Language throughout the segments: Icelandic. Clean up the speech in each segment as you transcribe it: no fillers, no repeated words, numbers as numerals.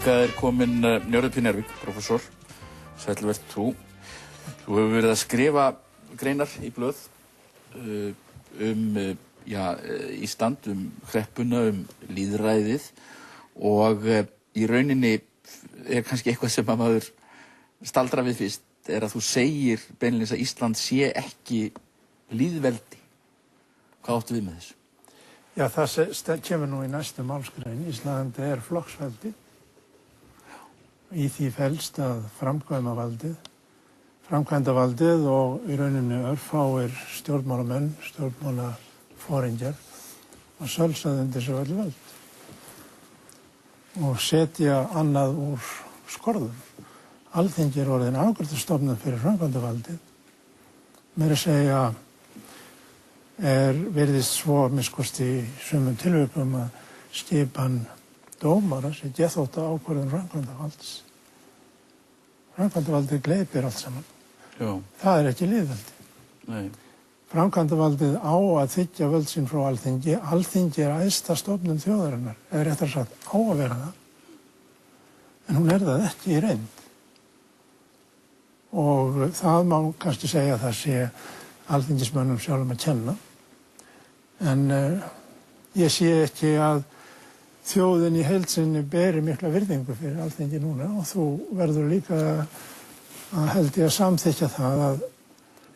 Hingað kominn Njörður P. Njarðvík, prófessor, sæll vert þú. Þú hefur verið að skrifa greinar í blöð Ísland, kreppuna, lýðræðið og í rauninni kannski eitthvað sem að maður staldrar við fyrst að þú segir beinlínis að Ísland sé ekki lýðveldi. Hvað áttu við með þessu? Já, það kemur nú í næstu málsgrein. Ísland flokksveldi. Í því felst að framkvæmdavaldið og í rauninni örfáir stjórnmálamenn, stjórnmálaforingjar að sölsa undir sig öll völd og setja annað úr skorðum. Alþingi orðin afgreiðslustofnun fyrir framkvæmdavaldið. Meira að segja virðist svo minnst í sumum tilvikum að skipan dómara sé geðþótta ákvörðun framkvæmdavalds. Framkvæmdavaldið gleypir allt saman. Já. Það ekki lýðveldi. Nei. Framkvæmdavaldið á að þiggja völd sín frá Alþingi. Alþingi æðsta stofnun þjóðarinnar, eða réttar sagt á að vera það. En hún það ekki í reynd. Og það má kannski segja að það sé alþingismönnum sjálfum að kenna. En ég sé ekki að þjóðin í heild sinni beri mikla virðingu fyrir Alþingi núna og þú verður líka að held ég að samþykkja það að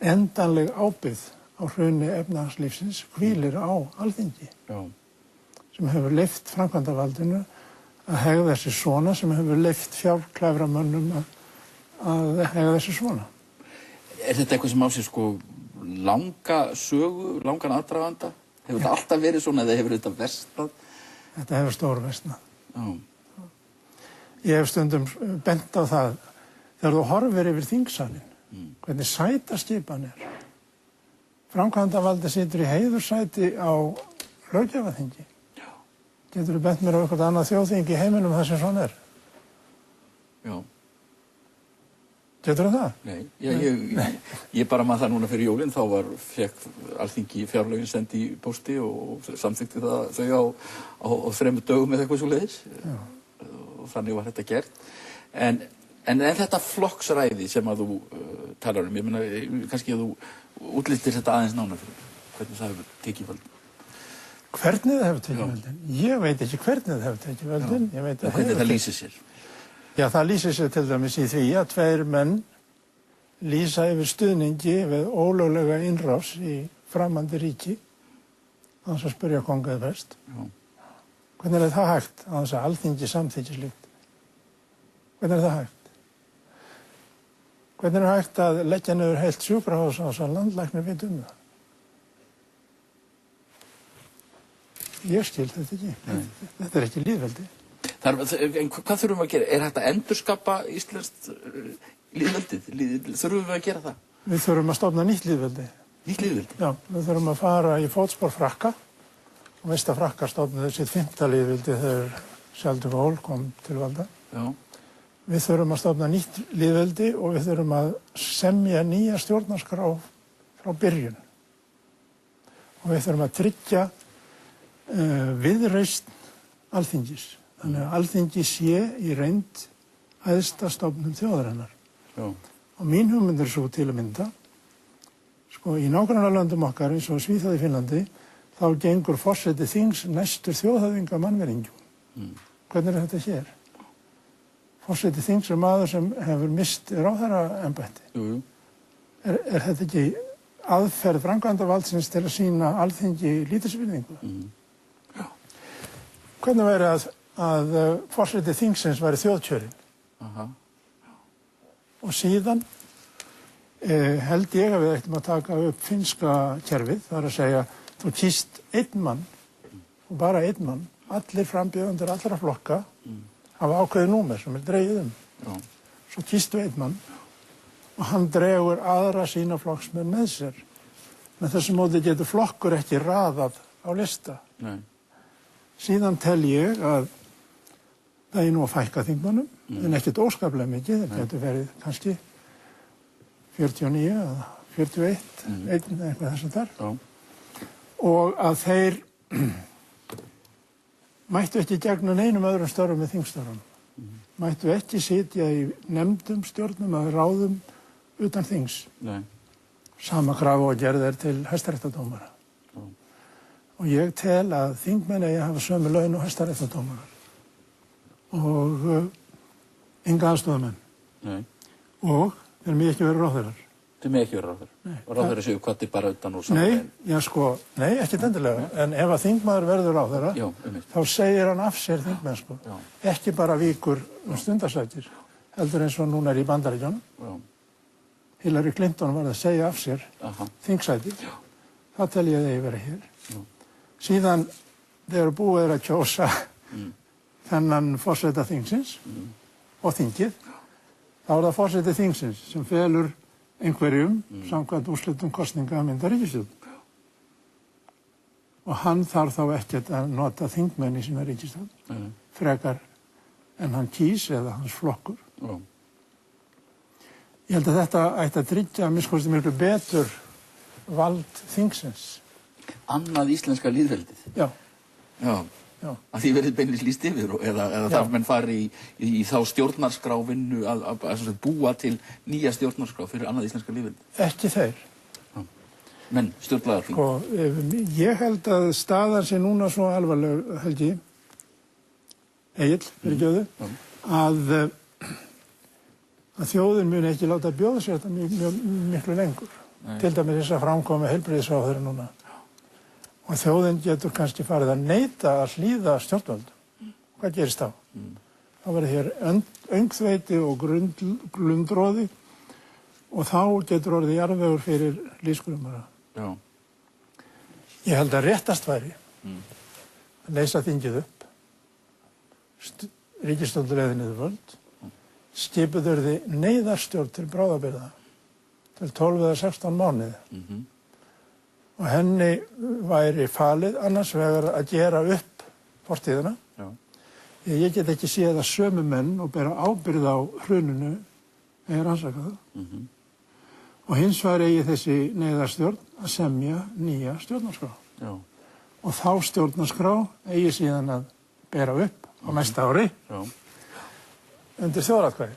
endanleg ábyrgð á hruni efnahagslífsins hvílir á Alþingi. Já. Sem hefur leyft framkvæmdavaldinu að hegða sig svona, sem hefur leyft fjárklæframönnum að hegða sig svona. Þetta eitthvað sem á sér langa sögu, langan aðdraganda? Hefur þetta alltaf verið svona eða hefur þetta versnað? Þetta hefur stórversnað. Já. Ég hef stundum bent á það þegar þú horfir yfir þingsalinn, hvernig sætaskipan Framkvæmdavaldið situr í heiðurssæti á löggjafarþingi. Já. Geturðu bent mér á eitthvað annað þjóðþing í heiminum þar sem svona Já. Geturðu það? Nei, ég bara man það núna fyrir jólin, þá fékk Alþingi fjárlögin send í pósti og samþykkti þau á 3 dögum eða eitthvað svoleiðis. Og þannig var þetta gert. En þetta flokksræði sem að þú talar ég meina, kannski að þú útlistir þetta aðeins nánar fyrir hvernig það hefur tekið völdin. Hvernig það hefur tekið völdin? Ég veit ekki hvernig það hefur tekið völdin. Hvernig það lýsir sér? Já, það lýsir sér til dæmis í því að 2 menn lýsa yfir stuðningi við ólöglega innrás í framandi ríki án þess að spyrja kóng eða prest. Hvernig það hægt án þess að Alþingi samþykkir slíkt? Hvernig það hægt? Hvernig hægt að leggja niður heilt sjúkrahús á þess að landlæknir veit það? Ég skil þetta ekki. Þetta ekki lýðveldi. En hvað þurfum við að gera? Hægt að endurskapa íslenskt lýðveldið? Þurfum við að gera það? Við þurfum að stofna nýtt lýðveldi. Nýtt lýðveldi? Já, við þurfum að fara í fótspor Frakka. Og veist að Frakkar stofnuðu sitt 5. lýðveldi þegar Charles de Gaulle kom til valda. Já. Við þurfum að stofna nýtt lýðveldi og við þurfum að semja nýja stjórnarskrá frá byrjun. Og við þurfum að tryggja viðreisn Alþingis. Þannig að Alþingi sé í reynd æðsta stofnun þjóðarinnar. Já. Og mín hugmynd svo til að mynda, í nágrannalöndum okkar eins og Svíþjóð í Finnlandi, þá gengur forseti þings næstur þjóðhöfðinga mannveringum. Hvernig þetta hér? Forseti þings maður sem hefur mist ráðherraembætti. Þetta ekki aðferð framkvæmdavaldsins til að sýna Alþingi lítilsvirðingu? Hvernig væri að forseti þingsins væri þjóðkjörinn? Og síðan held ég að við ættum að taka upp finnska kerfið, þar að segja þú kýst 1 mann og bara 1 mann, allir frambjóðendur allra flokka hafa ákveðið númer sem dregið Svo kýstu 1 mann og hann dregur aðra sína flokksmenn með sér. Með þessu móti getur flokkur ekki raðað á lista. Nei. Síðan tel ég að það nú að fækka þingmönnum, en ekkert óskaplega mikið, það getur verið kannski 49 eða 41, eitthvað þessum þar. Og að þeir mættu ekki gegna neinum öðrum störfum með þingstörfum. mættu ekki sitja í nefndum, stjórnum að ráðum utan þings. Nei. Sama krafa og gerð til hæstaréttardómara. Og ég tel að þingmenn eigi að hafa sömu laun og hæstaréttardómarar. Og enga aðstoðamenn. Nei. Og þeir megi ekki vera ráðherrar. Þeir megi ekki vera ráðherrar. Og ráðherrar séu kvaddir bara utan úr Nei, nei, ekki endilega. En ef að þingmaður verður ráðherra, þá segir hann af sér þingmennsku. Ekki bara víkur stundarsætir, heldur eins og núna í Bandaríkjunum. Hillary Clinton var að segja af sér þingsæti. Það tel ég að eigi vera hér. Síðan þegar búið að kjósa þennan forseta þingsins og þingið, þá það forseti þingsins sem felur einhverjum samkvæmt úrslitum kosninga að mynda ríkisstjórn. Og hann þarf þá ekkert að nota þingmenn í sína ríkisstjórn, frekar en hann kýs eða hans flokkur. Ég held að þetta ætti að tryggja að minnst miklu betur vald þingsins. Annað íslenska lýðveldið? Já. Að því verið beinlis lýst yfir eða þarf menn fari í þá stjórnarskrá-vinnu að búa til nýja stjórnarskrá fyrir annað íslenska lýðveldið? Ekki þeir. Menn, stjórnlagaþing? Ég held að staðan sé núna svo alvarleg, held ég, Egill, fyrirgefðu, að þjóðin muni ekki láta bjóða sér þetta miklu lengur. Til dæmis þess að framkomi heilbrigðisráðherra núna. Og þjóðin getur kannski farið að neita að hlýða stjórnvöldum. Hvað gerist þá? Þá verður hér öngþveiti og glundroði og þá getur orðið jarðvegur fyrir lýðskrumara. Ég held að réttast væri að leysa þingið upp, ríkisstjórn leiði niður völd, skipuð yrði neyðarstjórn til bráðabirgða til 12 eða 16 mánuði. Og henni væri falið annars vegar að gera upp fortíðina. Ég get ekki séð að sömu menn og bera ábyrgð á hruninu eða rannsaka það. Og hins vegar eigi þessi neyðarstjórn að semja nýja stjórnarskrá. Og þá stjórnarskrá eigi síðan að bera upp á næsta ári undir þjóðaratkvæði.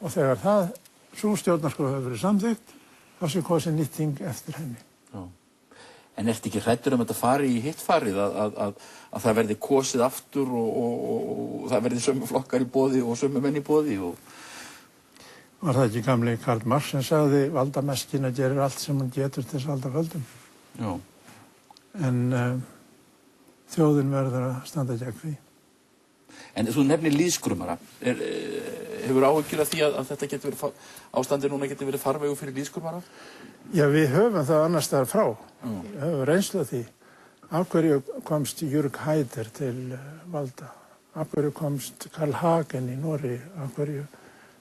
Og þegar sú stjórnarskrá hefur verið samþykkt, þá sé kosið nýtt þing eftir henni. En ertu ekki hræddur þetta fari í hitt farið að það verði kosið aftur og það verði sömu flokkar í boði og sömu menn í boði? Var það ekki gamli Karl Marx sem sagði valdameskina gerir allt sem hann getur til þess að halda völdum? En þjóðin verður að standa gegn því. En þú nefnir lýðskrumara. Hefur áhyggjur af því að þetta getur verið, ástandið núna getur verið farvegur fyrir lýðskrumara? Já, við höfum það annars staðar frá. Við höfum reynslu af því. Af hverju komst Jürg Haider til valda? Af hverju komst Karl Hagen í Noregi? Af hverju?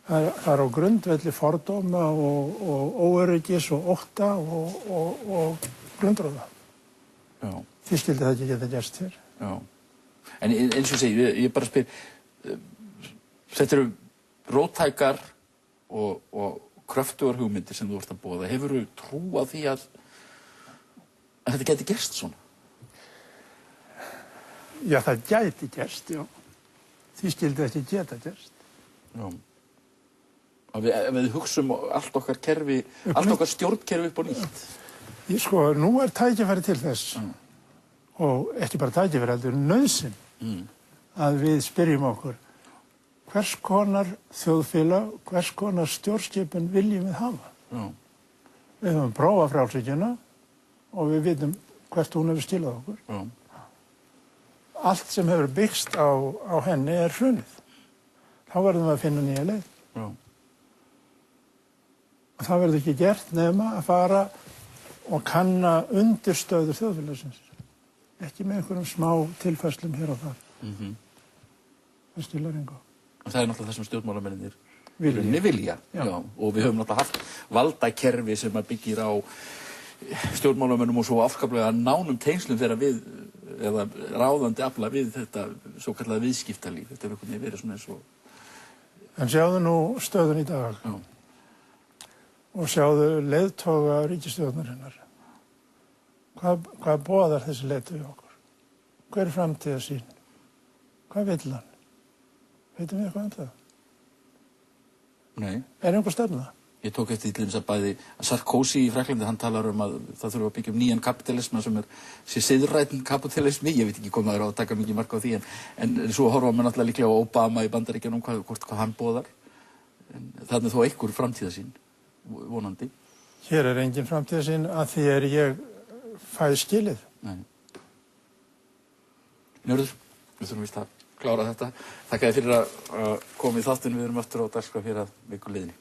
Það er á grundvelli fordóma og óöryggis og ótta og glundróða. Því skildi það ekki geta gerst hér. En eins og segi, ég bara spyr, þetta eru róttækar og kröftugar hugmyndir sem þú ert að boða. Hefurðu trú á því að þetta gæti gerst svona? Já, það gæti gerst, já. Því skildi ekki geta gerst. Ef við hugsum allt okkar kerfi, allt okkar stjórnkerfi upp á nýtt. Sko, nú er tækifæri til þess. Og ekki bara tækifæri, heldur nauðsyn að við spyrjum okkur hvers konar þjóðfélag, hvers konar stjórnskipun viljum við hafa. Við höfum prófað frjálshyggjuna og við vitum hvert hún hefur skilað okkur. Allt sem hefur byggst á henni er hrunið. Þá verðum við að finna nýja leið. Og það verður ekki gert nema að fara og kanna undirstöður þjóðfélagsins. Ekki með einhverjum smá tilfærslum hér og þar. Það skilar engu. Og það er náttúrulega það sem stjórnmálamennir vilja. Og við höfum náttúrulega haft valdakerfi sem að byggir á stjórnmálamennum og svo afskaplega nánum tengslum þegar við, eða ráðandi afla við þetta svo kallaða viðskiptalíf. Þetta er einhvern veginn verið svona eins og... En sjáðu nú stöðun í dag. Og sjáðu leiðtoga ríkisstjórnarinnar. Hvað boðar þessi leiðtogi okkur? Hver er framtíðarsýn? Hvað vill hann? Veitum við eitthvað um það? Nei. Er einhver stefna? Ég tók eftir til þess að Sarkozy í Frakklandi, hann talar að það þurfa að byggja nýjan kapitalisma sem sé siðrænn kapitalismi. Ég veit ekki hvað maður á að taka mikið mark á því, en svo horfa maður náttúrulega líklega á Obama í Bandaríkjunum, hvað hann boðar. En þarna er þó einhver framtíðarsýn, vonandi. Hér er engin framtíðarsýn að því ég fæ skilið. Nei. Njörður, við þurfum víst að klára þetta. Þakka þér fyrir að koma í þáttinn, við erum aftur á dagskrá fyrir að viku liðinni.